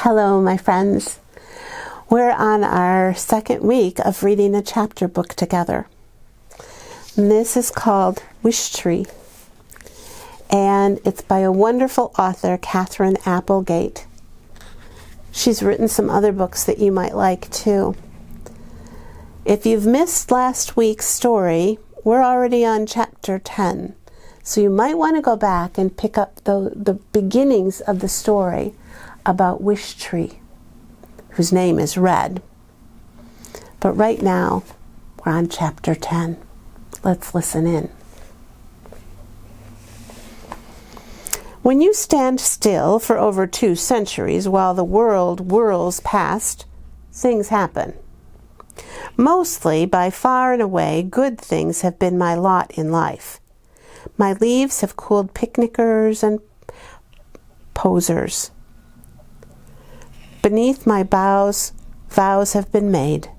Hello, my friends. We're on our second week of reading a chapter book together. And this is called Wish Tree, and it's by a wonderful author, Catherine Applegate. She's written some other books that you might like too. If you've missed last week's story, we're already on chapter 10, so you might want to go back and pick up the beginnings of the story about Wish Tree, whose name is Red. But right now, we're on chapter 10. Let's listen in. When you stand still for over 2 centuries while the world whirls past, things happen. Mostly, by far and away, good things have been my lot in life. My leaves have cooled picnickers and posers. Beneath my boughs, vows have been made,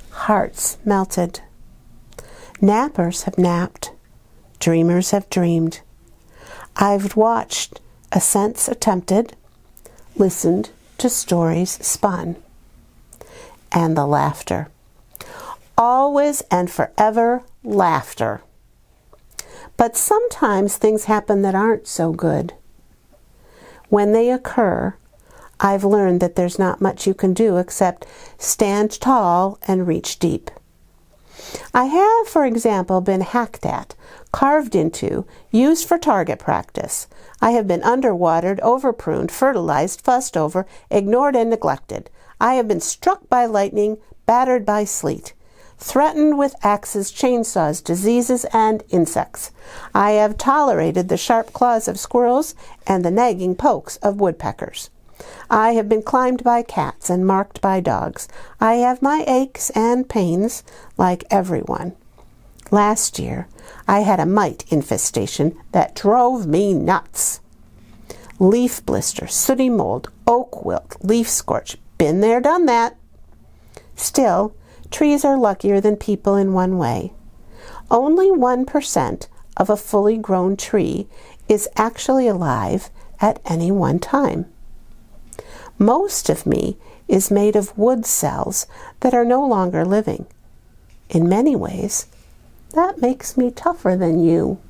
hearts melted. Nappers have napped, dreamers have dreamed. I've watched ascents attempted, listened to stories spun. And the laughter. Always and forever laughter. But sometimes things happen that aren't so good. When they occur, I've learned that there's not much you can do except stand tall and reach deep. I have, for example, been hacked at, carved into, used for target practice. I have been underwatered, overpruned, fertilized, fussed over, ignored and neglected. I have been struck by lightning, battered by sleet, threatened with axes, chainsaws, diseases, and insects. I have tolerated the sharp claws of squirrels and the nagging pokes of woodpeckers. I have been climbed by cats and marked by dogs. I have my aches and pains, like everyone. Last year, I had a mite infestation that drove me nuts. Leaf blister, sooty mold, oak wilt, leaf scorch. Been there, done that. Still, trees are luckier than people in one way. Only 1% of a fully grown tree is actually alive at any one time. Most of me is made of wood cells that are no longer living. In many ways, that makes me tougher than you.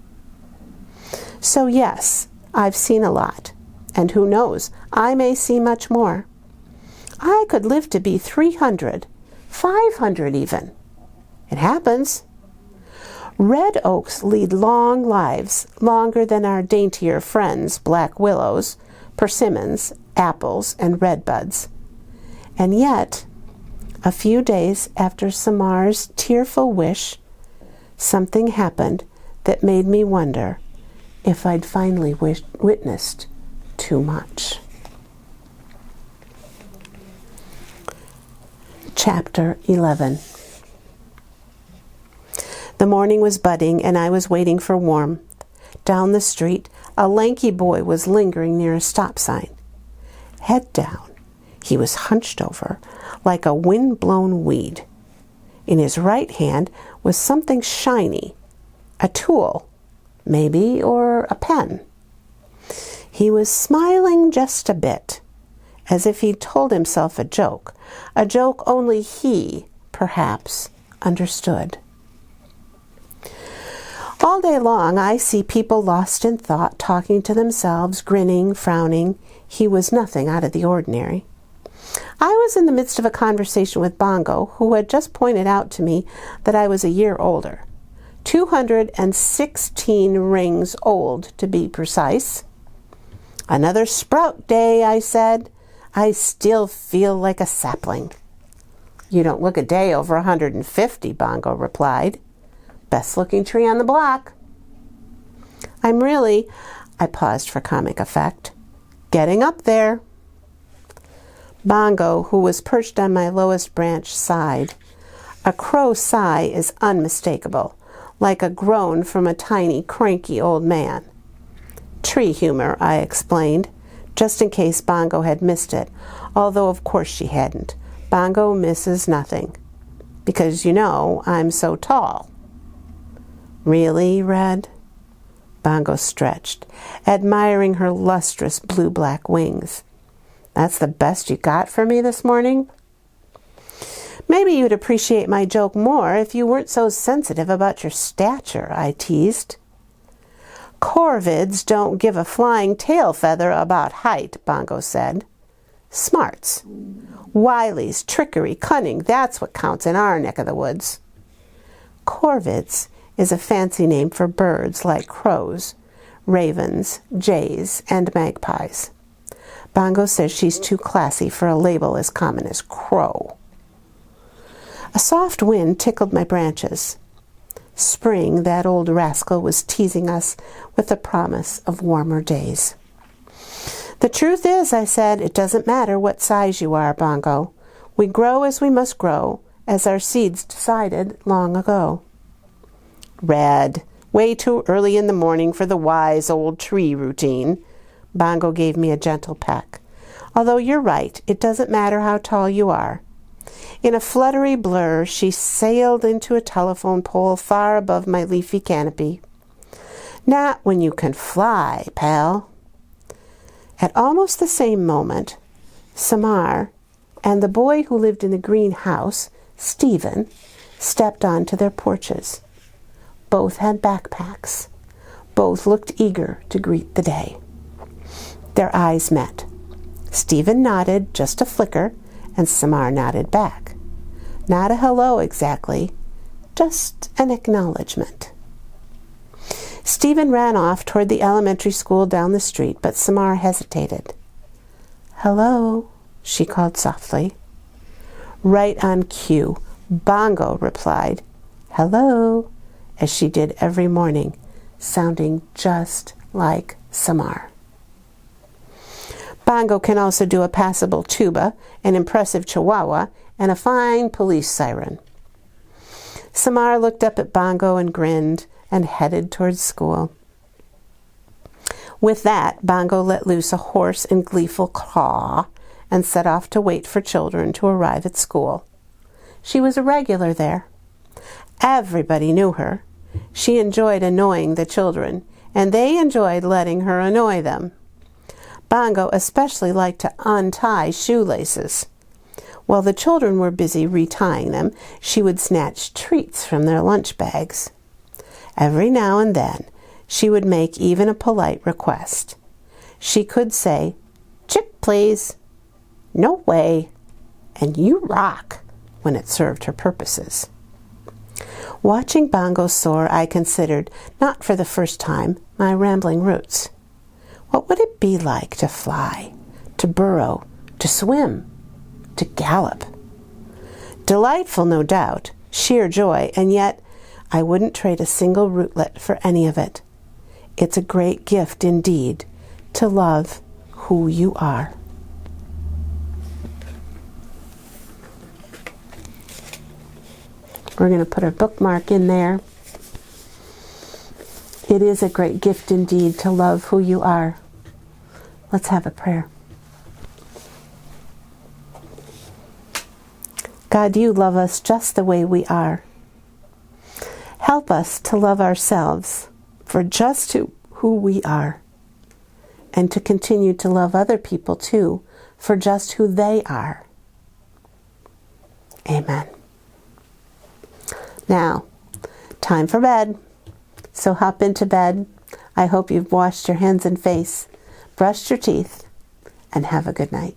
So yes, I've seen a lot, and who knows, I may see much more. I could live to be 300, 500 even. It happens. Red oaks lead long lives, longer than our daintier friends, black willows, persimmons, apples, and redbuds. And yet, a few days after Samar's tearful wish, something happened that made me wonder if I'd finally witnessed too much. Chapter 11. The morning was budding, and I was waiting for warmth. Down the street, a lanky boy was lingering near a stop sign. Head down, he was hunched over like a wind-blown weed. In his right hand was something shiny, a tool, maybe, or a pen. He was smiling just a bit, as if he'd told himself a joke only he, perhaps, understood. All day long I see people lost in thought, talking to themselves, grinning, frowning. He was nothing out of the ordinary. I was in the midst of a conversation with Bongo, who had just pointed out to me that I was a year older. 216 rings old, to be precise. Another sprout day, I said. I still feel like a sapling. You don't look a day over 150, Bongo replied. Best looking tree on the block. I paused for comic effect, getting up there. Bongo, who was perched on my lowest branch, sighed. A crow's sigh is unmistakable, like a groan from a tiny, cranky old man. Tree humor, I explained, just in case Bongo had missed it, although of course she hadn't. Bongo misses nothing, because you know I'm so tall. Really, Red? Bongo stretched, admiring her lustrous blue-black wings. That's the best you got for me this morning? Maybe you'd appreciate my joke more if you weren't so sensitive about your stature, I teased. Corvids don't give a flying tail feather about height, Bongo said. Smarts, wilies, trickery, cunning, that's what counts in our neck of the woods. Corvids is a fancy name for birds like crows, ravens, jays, and magpies. Bongo says she's too classy for a label as common as crow. A soft wind tickled my branches. Spring, that old rascal, was teasing us with the promise of warmer days. The truth is, I said, it doesn't matter what size you are, Bongo. We grow as we must grow, as our seeds decided long ago. Red, way too early in the morning for the wise old tree routine. Bongo gave me a gentle peck. Although you're right, it doesn't matter how tall you are. In a fluttery blur, she sailed into a telephone pole far above my leafy canopy. Not when you can fly, pal. At almost the same moment, Samar and the boy who lived in the green house, Stephen, stepped onto their porches. Both had backpacks. Both looked eager to greet the day. Their eyes met. Stephen nodded, just a flicker, and Samar nodded back. Not a hello exactly, just an acknowledgement. Stephen ran off toward the elementary school down the street, but Samar hesitated. Hello, she called softly. Right on cue, Bongo replied, hello, as she did every morning, sounding just like Samar. Bongo can also do a passable tuba, an impressive chihuahua, and a fine police siren. Samar looked up at Bongo and grinned and headed towards school. With that, Bongo let loose a hoarse and gleeful caw and set off to wait for children to arrive at school. She was a regular there. Everybody knew her. She enjoyed annoying the children, and they enjoyed letting her annoy them. Bongo especially liked to untie shoelaces. While the children were busy retying them, she would snatch treats from their lunch bags. Every now and then, she would make even a polite request. She could say, "Chip, please," "No way," and "You rock," when it served her purposes. Watching Bongo soar, I considered, not for the first time, my rambling roots. What would it be like to fly, to burrow, to swim, to gallop? Delightful, no doubt, sheer joy, and yet I wouldn't trade a single rootlet for any of it. It's a great gift indeed to love who you are. We're going to put a bookmark in there. It is a great gift indeed to love who you are. Let's have a prayer. God, you love us just the way we are. Help us to love ourselves for just who we are, and to continue to love other people too for just who they are. Amen. Now, time for bed. So hop into bed. I hope you've washed your hands and face, brushed your teeth, and have a good night.